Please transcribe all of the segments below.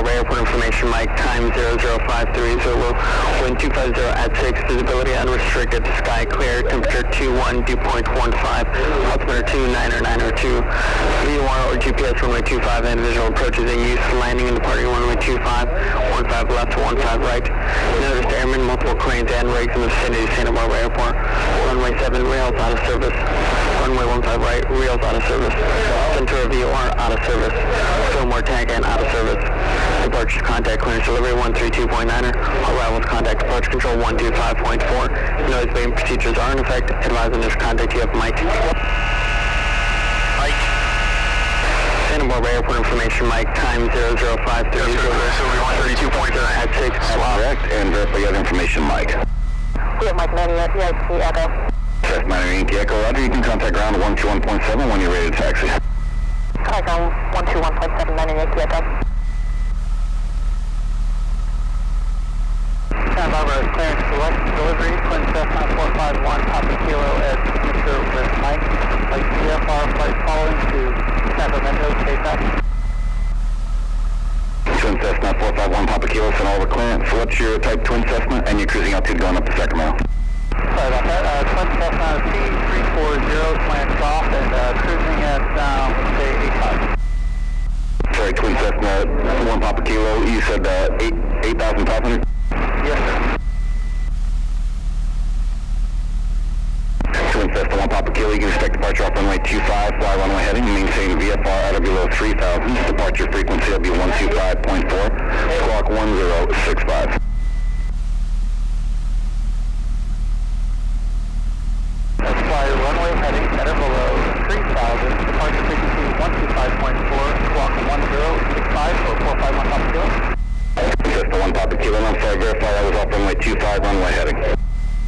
Barbara Airport information, Mike, time 00530, wind 250 at 6, visibility unrestricted, sky clear, temperature 21, dew point 15, altimeter 29 or 902, VOR or GPS runway 25, and visual approaches in use, landing and departing runway 25, 15 left to 15 right. Noticed airmen, multiple cranes and rigs in the vicinity of Santa Barbara Airport. Runway 7, rails out of service. Runway 15 right, rails out of service. Center VOR out of service. Fillmore tank and out of service. Departure contact clearance delivery 132.9er. Arrivals contact departure control 125.4. Noise abatement procedures are in effect. Advise initial contact you have Mike. Mike. Santa Barbara Airport information, Mike, time 00530. So we 132.9 at 6. That's correct, and verify you have information, Mike. We have Mike 98, Yankee Echo. Cessna Yankee Echo, Roger, you can contact ground 121.7 when you're ready to taxi. Contact ground 121.7, Yankee Echo. Santa Barbara clearance select delivery, Twin Cessna 451, Papa Kilo at signature with Mike. Like VFR flight following to Sacramento, take up. Twin Cessna 451 Papa Kilo, send all the clearance. So what's your type Twin Cessna and your cruising altitude going up to Sacramento? Sorry about that. Twin Cessna C340 slant off and cruising at, let's say, 85. Sorry, Twin Cessna 1 Papa Kilo, you said 8,500? Yes, sir. Twin Cessna 1 Papa Kilo, you can expect departure off runway 25, fly runway heading, maintain VFR at or below 3,000. Departure frequency will be 125.4, squawk 1065. Fly runway heading at or below 3,000. Departure frequency 125.4, squawk 1065 for 451 Papa Kilo. Cessna 1 Papa Kilo, and I'm sorry, verify that was off runway 25, runway heading.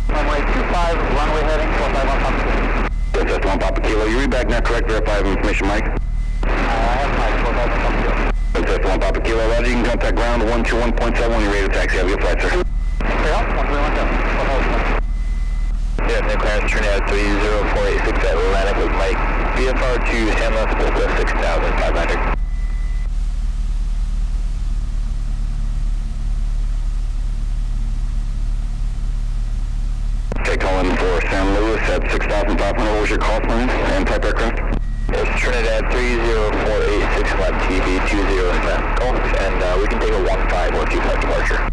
Runway 25, runway heading 451 Papa Kilo. Cessna 1 Papa Kilo, you read back now, correct? Verify information, Mike. I have Mike 451 Papa Kilo. Cessna 1 Papa Kilo, Roger, you can contact ground 121.7 when you're ready to taxi. Have a good flight, sir. Clear out, 131.7. Yeah, no clearance, Trinidad 30486 at Atlantic with Mike. VFR to San Luis Obispo 6,500. Okay, calling for San Luis at 6,500. What was your call sign and type aircraft? It's Trinidad 30486 flight TV 20 Golf, and we can take a 15 or 25 departure.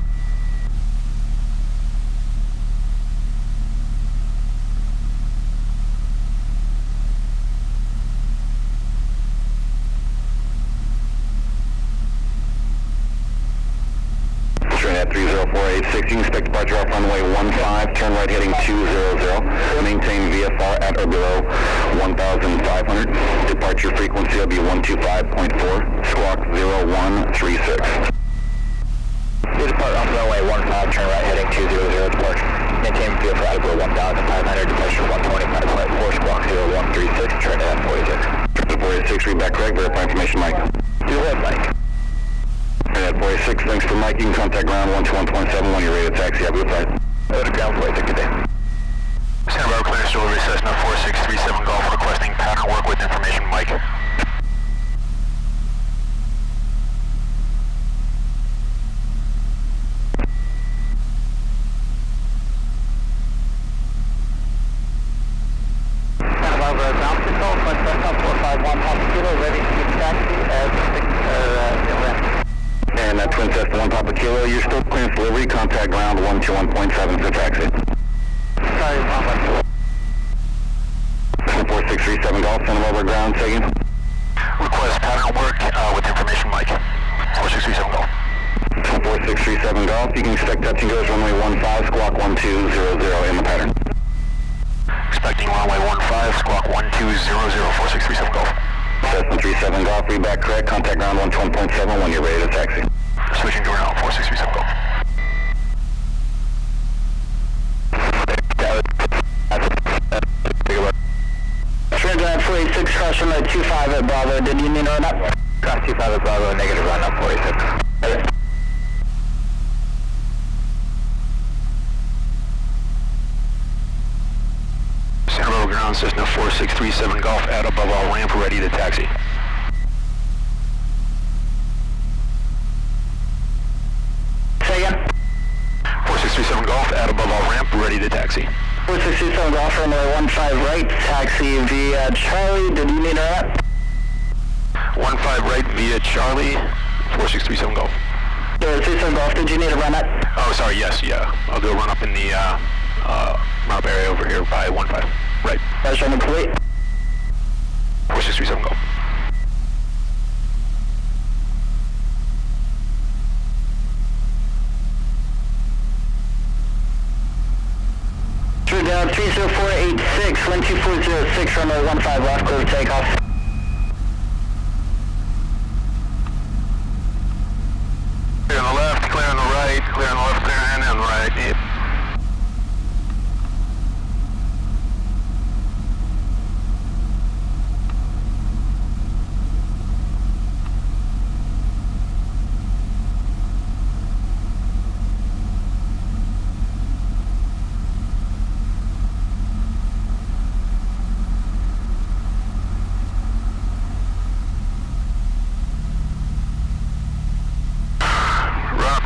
Trinidad 30486, you can expect departure off runway 15, turn right heading 200, maintain VFR at or below 1,500, departure frequency will be 125.4, squawk 0136. We depart off runway 15, turn right heading 200, departure. Maintain VFR at or below 1,500, departure 125.4, squawk 0136, Trinidad 46. 46, read back correct, verify information, Mike. Do ahead, Mike. Trinidad 46, thanks for Mike, you can contact ground 121.7 when you're ready to taxi. Have a good flight. Go to ground flight, take a day. Santa Barbara clearance delivery Cessna 4637 Golf requesting pattern work with information, Mike. Santa Barbara ground control, Twin Cessna 451 Papa Kilo, ready to taxi as Atlantic. And Twin Cessna 1 Papa Kilo, you're still clearance delivery, contact ground 121.7 for taxi. Sorry, Papa. 4637 Golf, Santa Barbara ground, second. Request pattern work with information, Mike. 4637 Golf. 4637 Golf, you can expect touch and goes runway 15, squawk 1200 in the pattern. Expecting runway 15, squawk 1200, 4637 Golf. Cessna 37 Golf, read back correct, contact ground 121.7 when you're ready to taxi. Switching to ground 4637 Golf. Trinidad 46, cross runway 25 at Bravo, did you need to run up? Cross 25 at Bravo, negative run up 46. Santa Barbara ground Cessna 4637 Golf at above all ramp, ready to taxi. ready to taxi. 467 Golf runway 15 right, taxi via Charlie. Did you need a run-up? 15 right via Charlie, 4637 Golf. 37 Golf, did you need a run-up? Oh, sorry, yes, yeah. I'll do a run-up in the mount area over here by 15. Right. That's running complete. 4637 Golf. True down 30486, 12406, runway 15 left, clear for takeoff. Clear on the left, clear on the right, clear on the left, clear and on the right. Yep.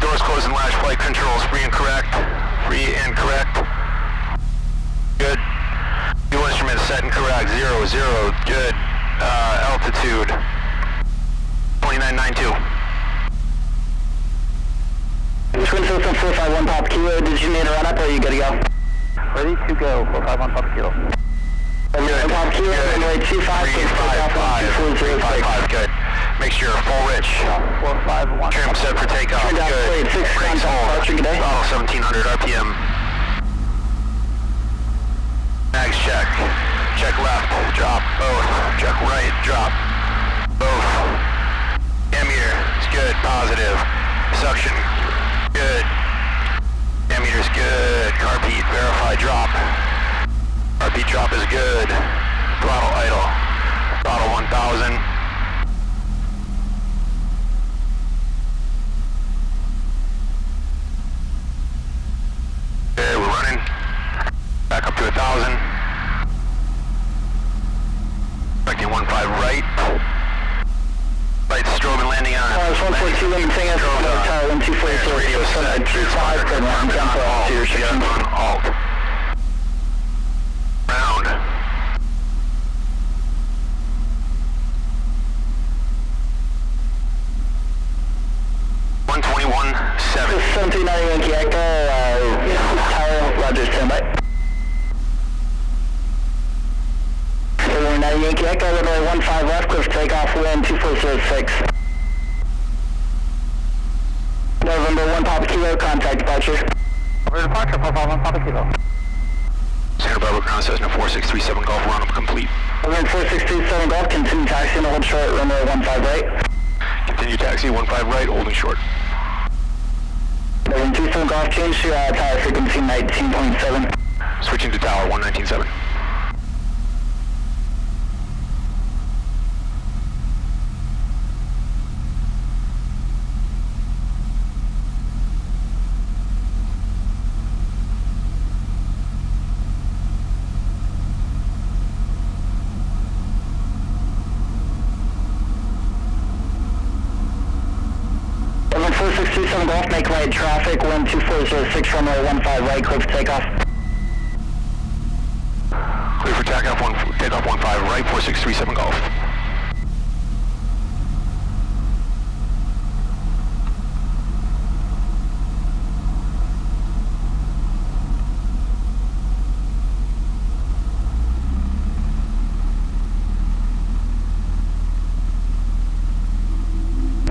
Doors closed and latch, flight controls free and correct. Free and correct. Good. Fuel instruments set and correct. 0, 0. Good. Altitude 2992. Twin System 451 Pop Kilo, did you need a run-up or are you good to go? Ready to go, 451 Papa Kilo. Good. Pop Kilo, runway 25, 355. Good. Make sure full rich. 451. Trim set for takeoff. Turn down Good. plate, 6 Brakes contact hold. departure, good day. Throttle 1700 RPM. Mags check. Check left. Drop. Both. Check right. Drop. Both. Ammeter. It's good. Positive. Suction. Good. Ammeter's good. Carpeat. Verify. Drop. Carpeat drop is good. Throttle idle. Throttle 1000. Okay, we're running. Back up to 1,000. Expecting 15 right. Right strobe and landing on. It's 142 limiting us, tower 1240, Radio set. 25, turn around, jump off to your section. On alt. Round. This is 1790 Yankee Echo, tower, roger, standby. 1790 Yankee Echo, runway 15 left, clear for takeoff, wind 2406. November 1 Papa Kilo, contact departure. Over departure, 451 Papa Kilo. Santa Barbara ground Cessna 4637 Golf, run up complete. November 4637 Golf, continue taxi and hold short, runway 15 right. Continue taxi 15 right, holding short. November 27 Golf, change to tower frequency 19.7. Switching to tower 1997. November 4637 Golf, make right traffic, wind 2406, runway 15 right, clear for takeoff. Clear for takeoff 15 right, 4637 Golf.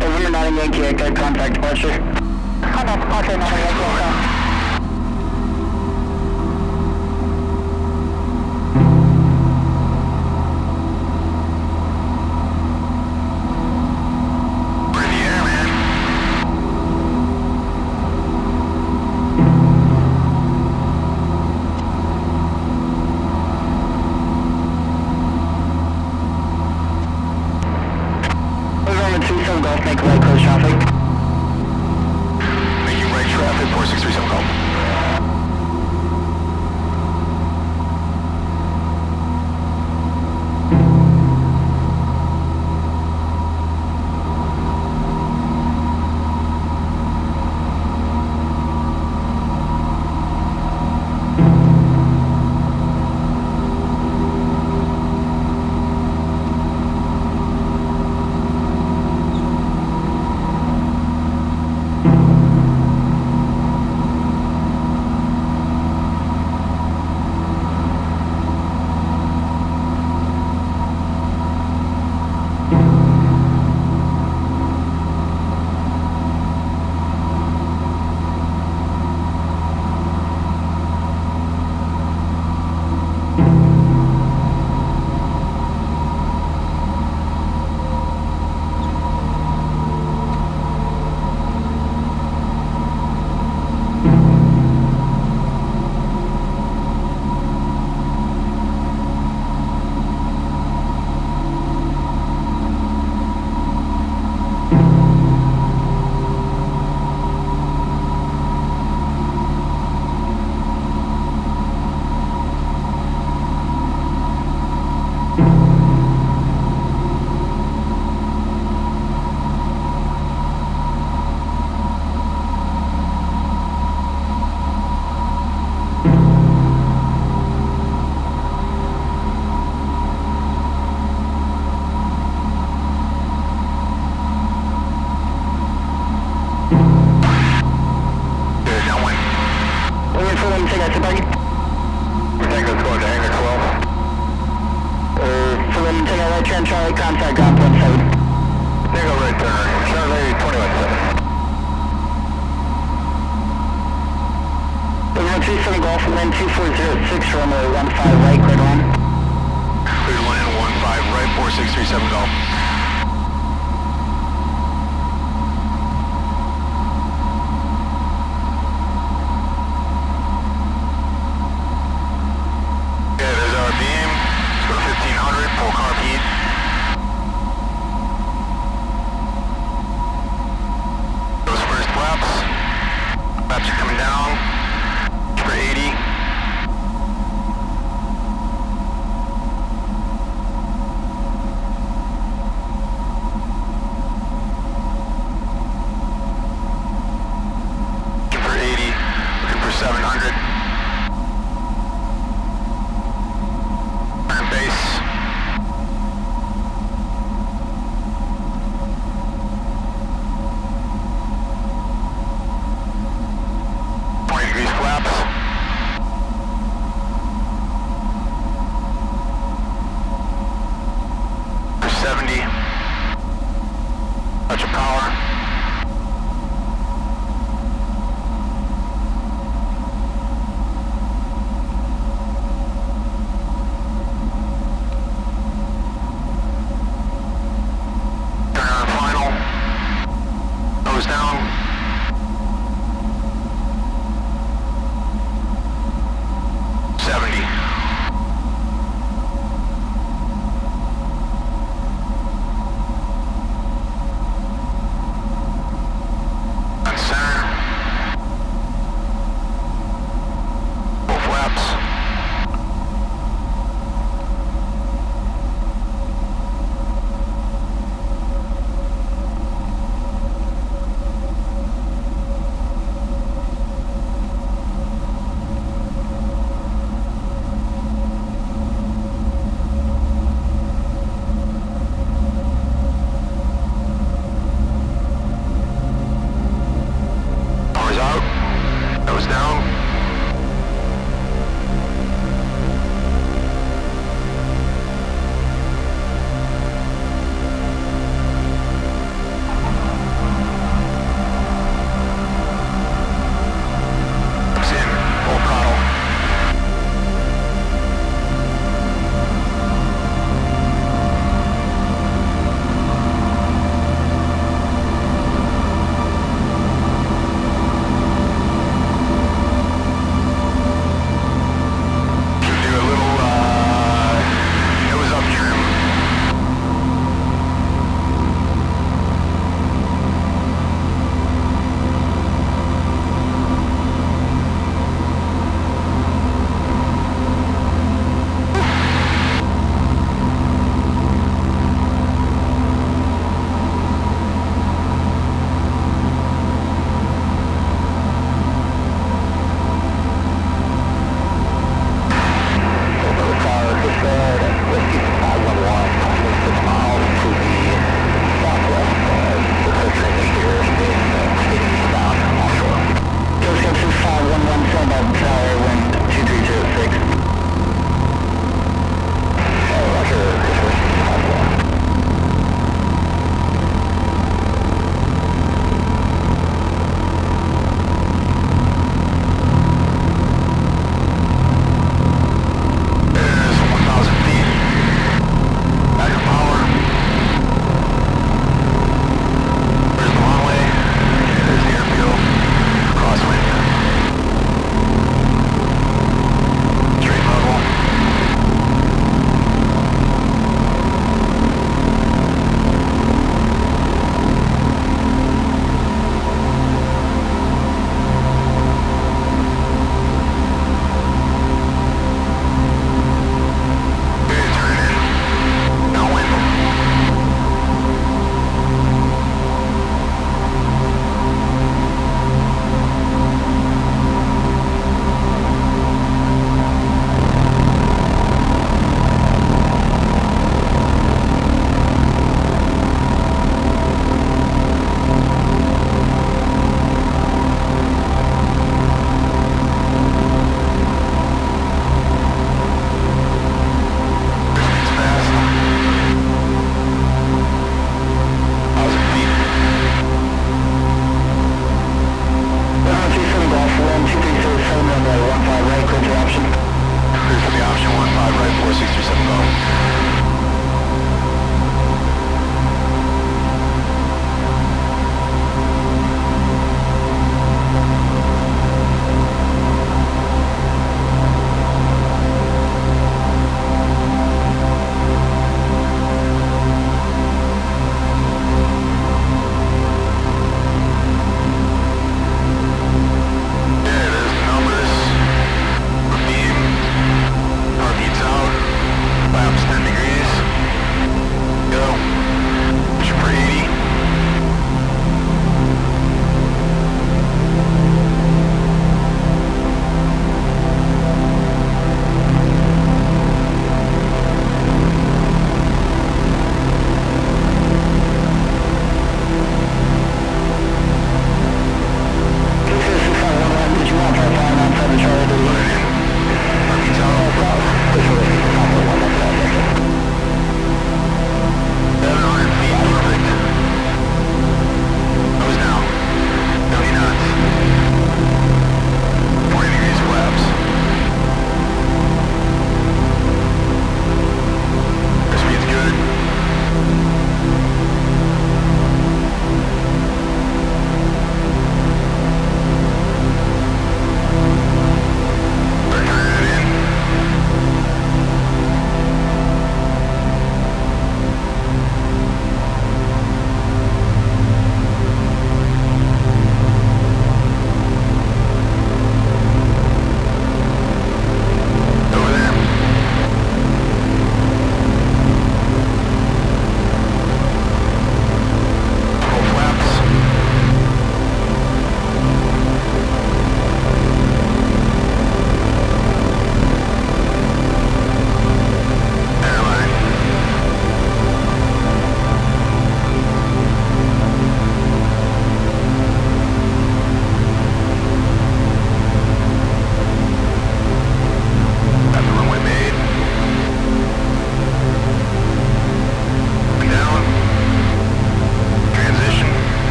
November 9 Yankee Echo, contact departure. Contact departure, November Yankee Echo. We're in the air, man. November 27 Golf, make right, close traffic. Making right traffic 4637 Golf. Fulham Tango, Sabagi. Tango's going to hangar 12. Fulham Tango, right turn, Charlie, contact ground 17. Tango right turn, Charlie 21-7. 137 Golf, wind 2406, runway 15 right, cleared one. Cleared 1 and 15 right, 4637 Golf. Okay, there's our beam. Let's go to 1500, full carb heat. Those first flaps. Flaps are coming down. For 80.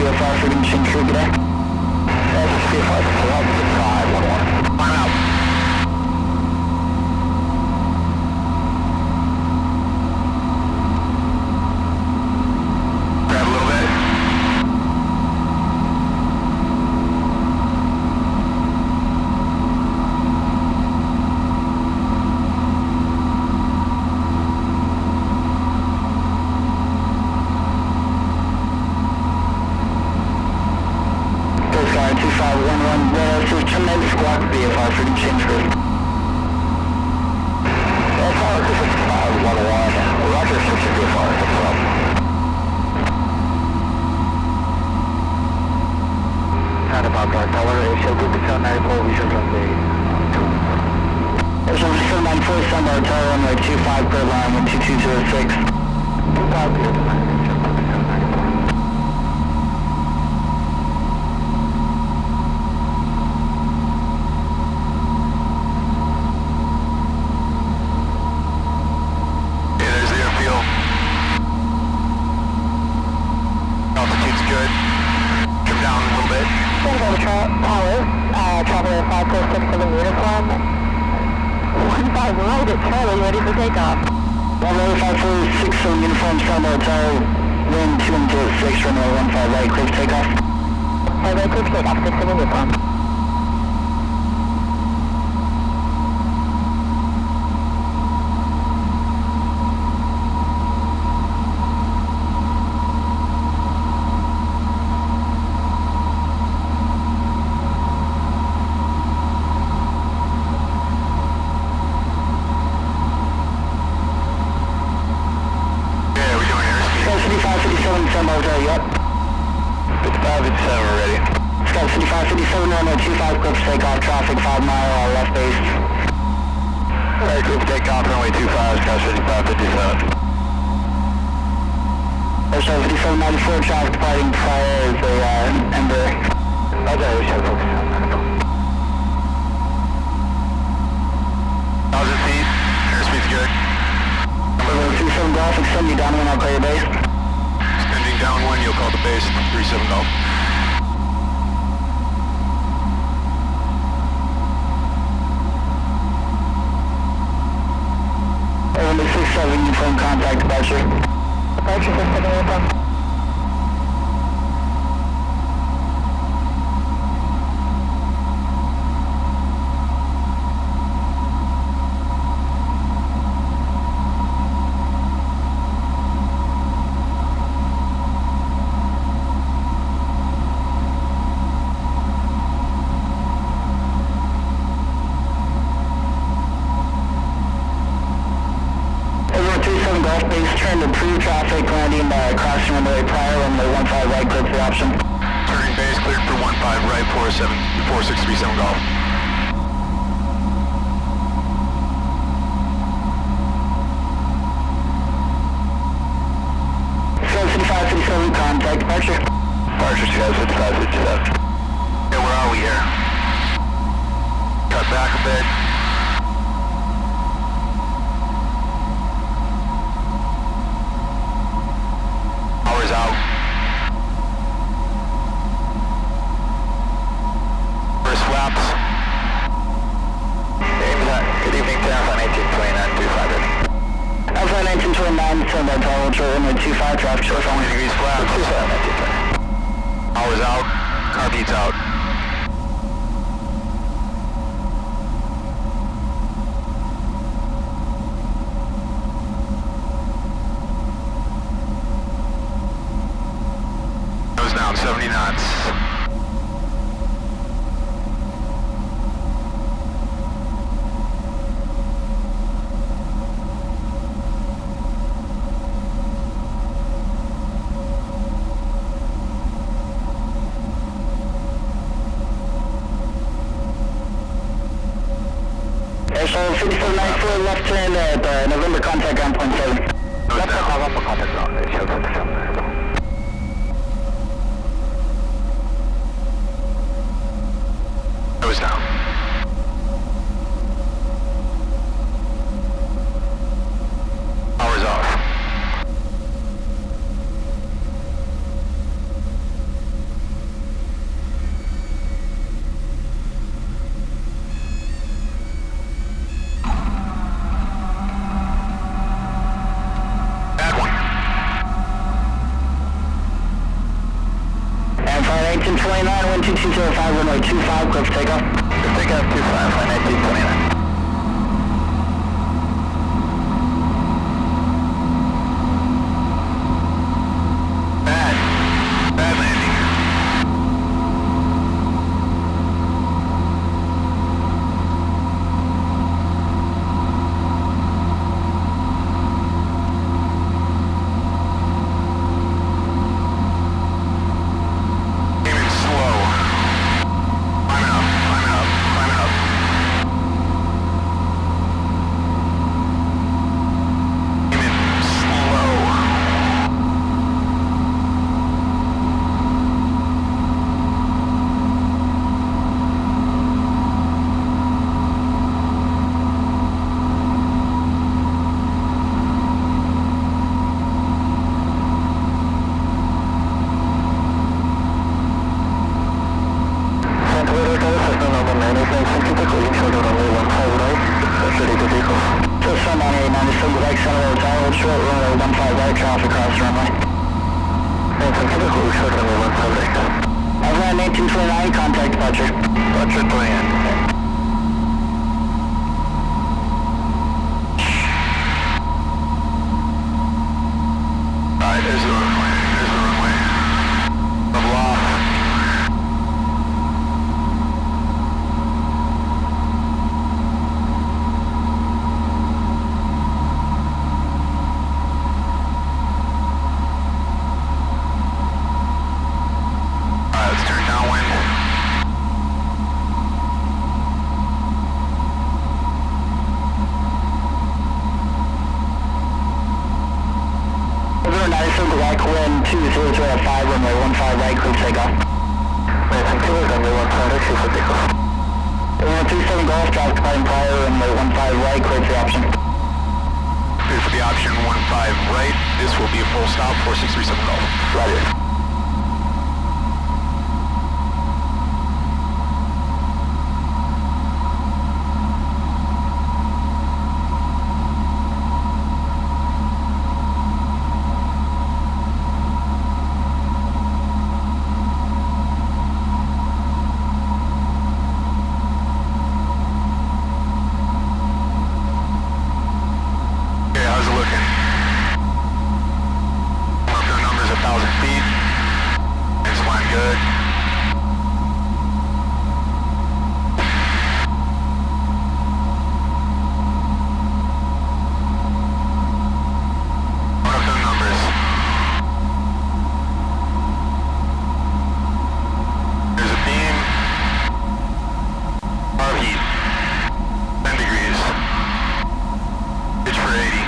VFR for change crew today. That's VFR 511. I'm out. Grab a little bit. Coast Guard 2511, so terminate squawk VFR for change crew. That's all, this is 511. Roger, switch to VFR, that's all. Not about that, color, shall do the 794, we shall runway 2. There's over 794, Sun Bar Tower, runway 25, clear line, 12206. 25, Altitude's good. Trim down a little bit. Tower, traveler 5467 uniform. 15 right at Charlie, ready for takeoff. runway 5467 uniform, Sun Bar Tower, wind 2106, runway 15 right, clear for takeoff. Runway clear for takeoff, 67 uniform. Yeah, we're doing airspeed. 5557, Sun Bar Tower, yep. 5557, we're ready. Scout 5557, runway 25, clear for takeoff, traffic 5 mile, left base. Alright, group takeoff, runway 25, Scout 5557. Airshot 5794, traffic departing prior is a Ember. Roger, Airshot 5794. 1,000 feet, airspeed's good. Number 37 Golf, extend you downwind, I'll call your base. Extending downwind, you'll call the base, 37 Golf. Number 67, uniform contact departure. Departure 67 uniform. Over 37 Golf base, turn to approved traffic, landing crossing runway prior, runway 15 right, clear for the option. Turning base cleared for 15 right, 4637 Golf. Scout 5557, contact departure. Departure, Scout 5557. Yeah, where are we here? Cut back a bit. Hours out. First flaps. Good evening to Alpha 1929, 25. Alpha 1929, Sun Bar Tower, ultra runway 25, traffic short 20 degrees flaps. 27. Hours out. Car beats out. Nose down, 70 knots. Airshot 5794, left turn at November contact ground point 7. Nose down. November contact ground, Airshot 5794. Nose down. Hours off. 1929, wind 2205, runway 25, clear for takeoff. Takeoff 25, flight 1929. Bad landing. Came in slow. Climbing up, climbing up, climbing up. Came in slow. Cessna 989, still Quebec, Center Hotel, hold short, runway 15 right, traffic across the runway. I've 1929, contact departure. Departure to land. Alright, there's the runway. There's the runway. Level off. Alright, let's turn downwind. Over 97 Quebec, wind 2005, runway 15 right, clear for takeoff. Runway 15, exit for takeoff. 37 Golf, traffic departing prior, runway 15 right, clear for the option. Clear for the option 15 right. This will be a full stop, 4637 Golf. Roger. Okay, how's it looking? Up to numbers 1,000 feet. It's flying good. Up to numbers. There's a beam. Of heat. 10 degrees. Pitch for 80.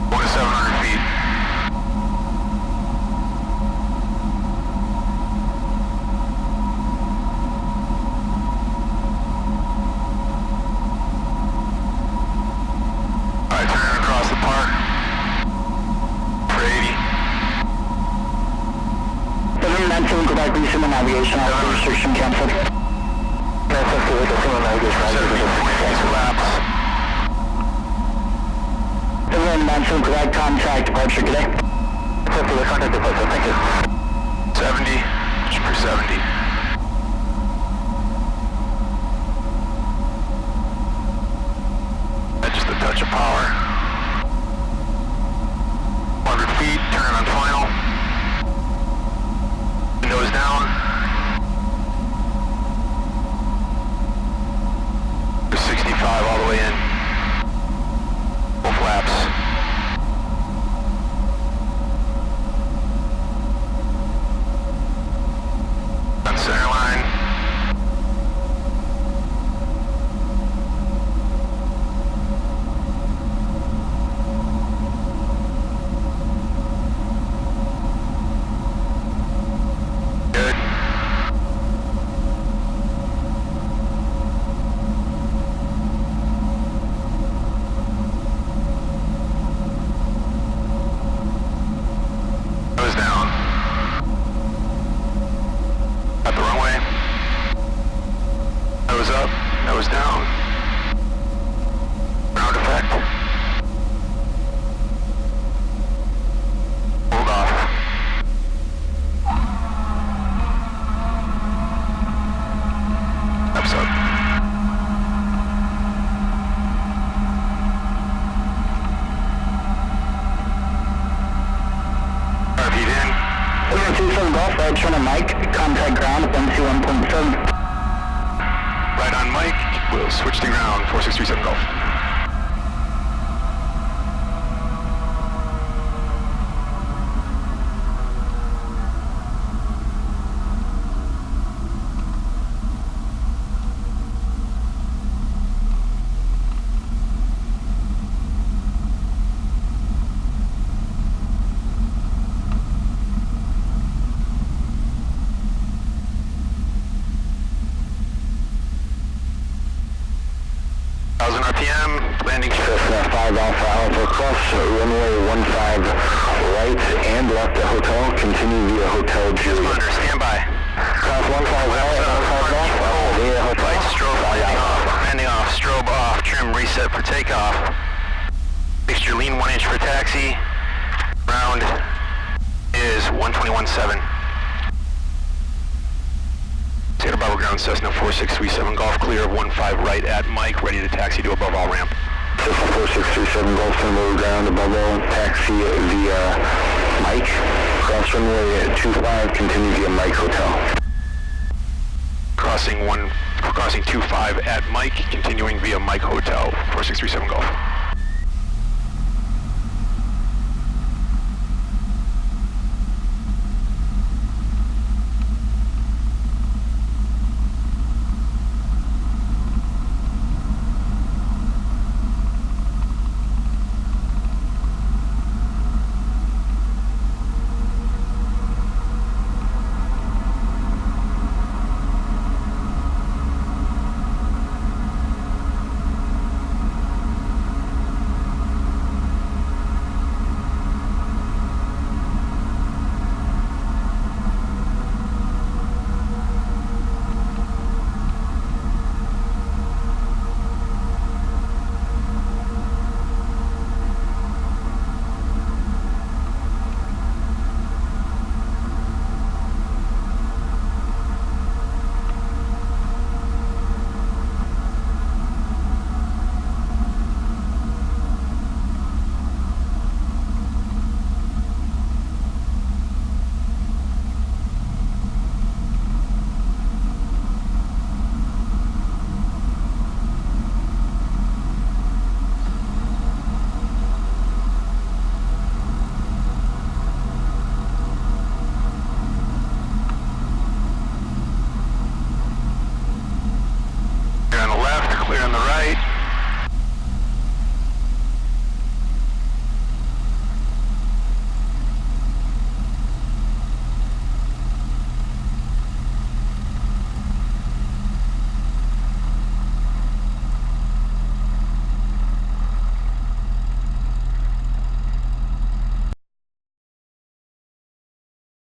Going to 700 feet. Alright, turning across the park. For 80. 797 Quebec, resume navigation, all restriction canceled. 70.6 laps. 797 Quebec, contact departure today. Contact departure, thank you. 70. For 70. That's just a touch of power. 100 feet, turning on final. Windows down. To 65 all the way in. Full flaps. On center line. right turn on Mike, contact ground 121.7. Right on Mike, we'll switch to ground, 4637 Golf. RPM, landing Cessna 5 Alpha Alpha, cross runway 15 right and left at hotel, continue via Hotel Juliet. Commander, stand by. Cross 15 right, 15 left, via Hotel. Light strobe, landing off, strobe off, trim reset for takeoff. Fixture lean 1 inch for taxi. Ground is 121.7. Take above ground Cessna 4637 Golf, clear of 15 right at Mike, ready to taxi to above all ramp. Cessna 4637 Golf, low ground above all, taxi via Mike, cross runway 25, continue via Mike Hotel. Crossing 25 at Mike, continuing via Mike Hotel, 4637 Golf.